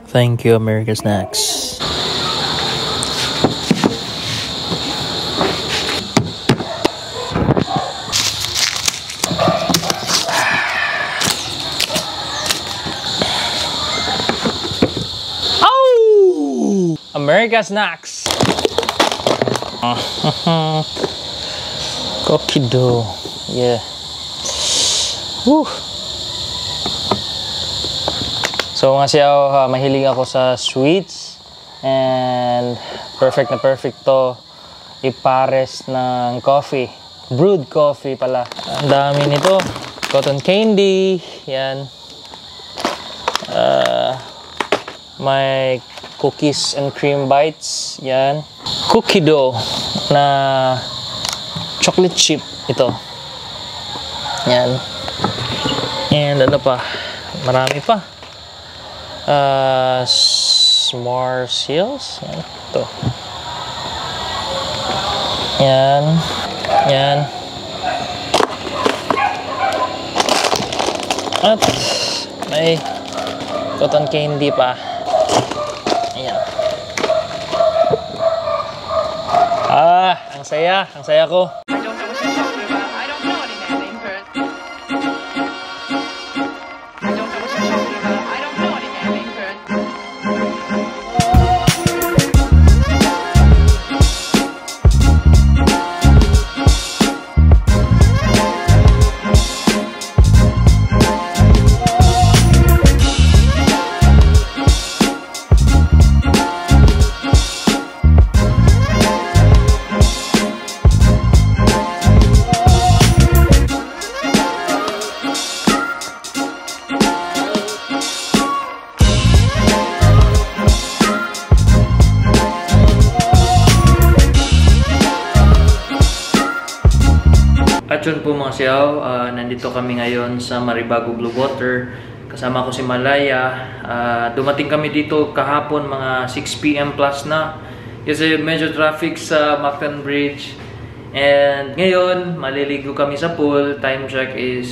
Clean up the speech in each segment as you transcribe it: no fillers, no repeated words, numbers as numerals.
Thank you, America Snacks. Oh! America Snacks. Cookie dough. Yeah. Woo. So nga siya, mahilig ako sa sweets and perfect na perfect to ipares ng coffee. Brewed coffee pala. Ang dami nito. Cotton candy. Yan. May cookies and cream bites. Yan. Cookie dough na chocolate chip ito. Yan. And ano pa? Marami pa. S'more seals. Yan. Ito. Yan. Yan. At may cotton candy pa. Ayan. Ang saya. Ang saya ko. At yun po mga siyaw, nandito kami ngayon sa Maribago Blue Water. Kasama ko si Malaya. Dumating kami dito kahapon mga 6 PM plus na. Kasi medyo traffic sa Mactan Bridge. And ngayon, maliligo kami sa pool. Time check is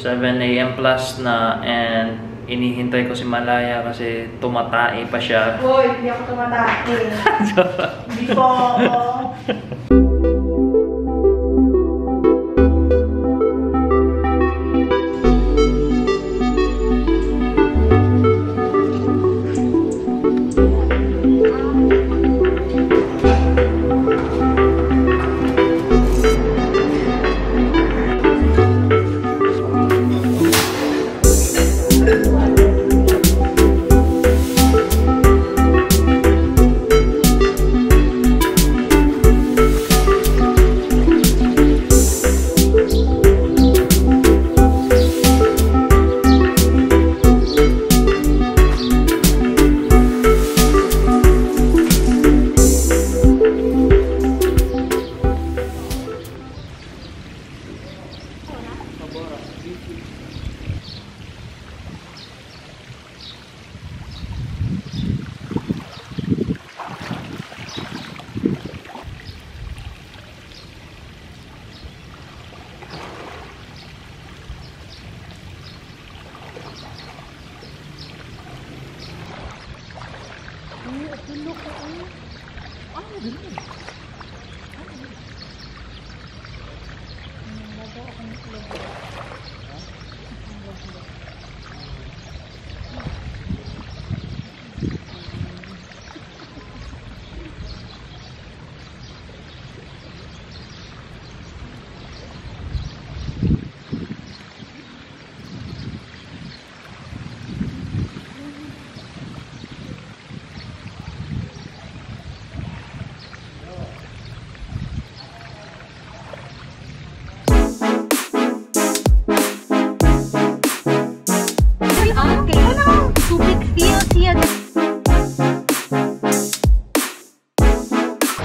7 AM plus na. And inihintay ko si Malaya kasi tumatae pa siya. Hoy, hindi ako tumatae. Hindi po ako.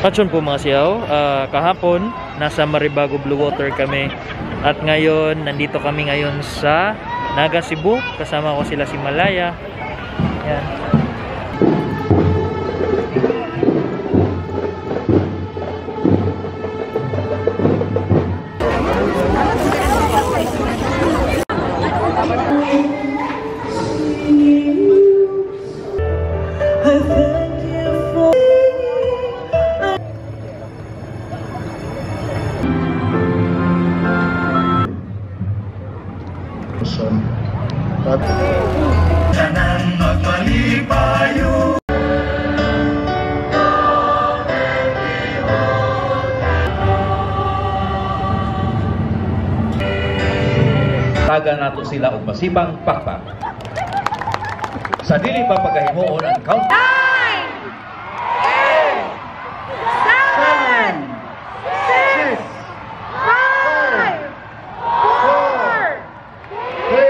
At yun po mga siyaw, kahapon nasa Maribago Blue Water kami at ngayon nandito kami ngayon sa Naga, Cebu. Kasama ko sila si Malaya. Yan. Ihatagagan nato sila og masibang pakpak. Sa dili pa pagkahimuon ang count. 9, 8, 7, 6, 5, 4, 3,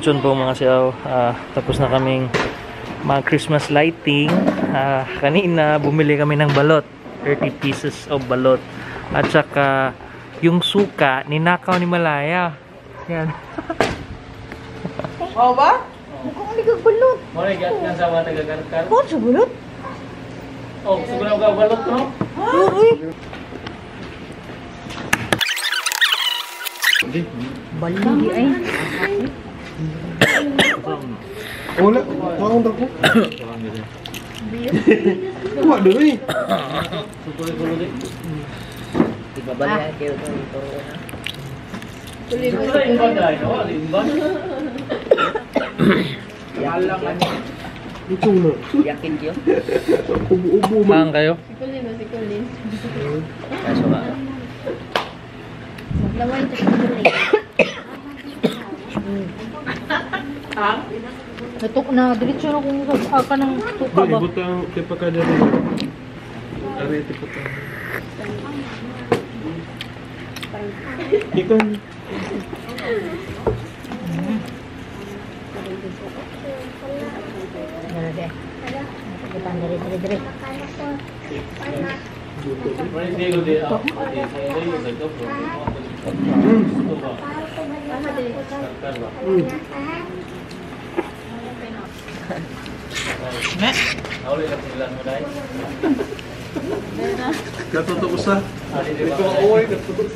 Yun po mga siaw, tapos na kaming mga Christmas lighting. Kanina bumili kami ng balot, 30 pieces of balot, at saka yung suka ninakaw ni Malaya. Yan. Oh ba? Mukhang aligag balot. Muna gat nga sa mga taga-karkar. Oh, sa balot? Oh, siguro ka balot no? Bali ay. Wala, parang dako. Wala dulu eh. Ibabalik kayo ito. Ito na. Yakin kayo? Ubo-ubo Pang kayo? Si Colin. Kaso nga. Lawan ito si Colin. Natuk na, diretso na kung ka ng tuka ba? Butang tipa ka dari. Ari tipa ka. Ikon. Dere. Kita dere. Katutok usa. Ito oy katutok.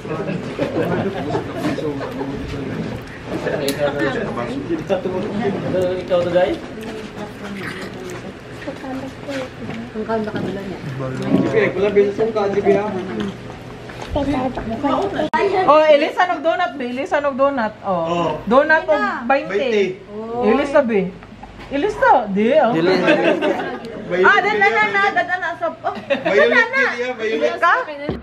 Ikaw to guys? Ang kaon na kabila niya. Sige, wala beses ang kaji ha. Oh, Elisa nog donut be. Elisa nog donut. Oh. Donut og 20. Elisa be. Elisa, di oh. Ah, dan na. Oh. Violet, Ka? Violet.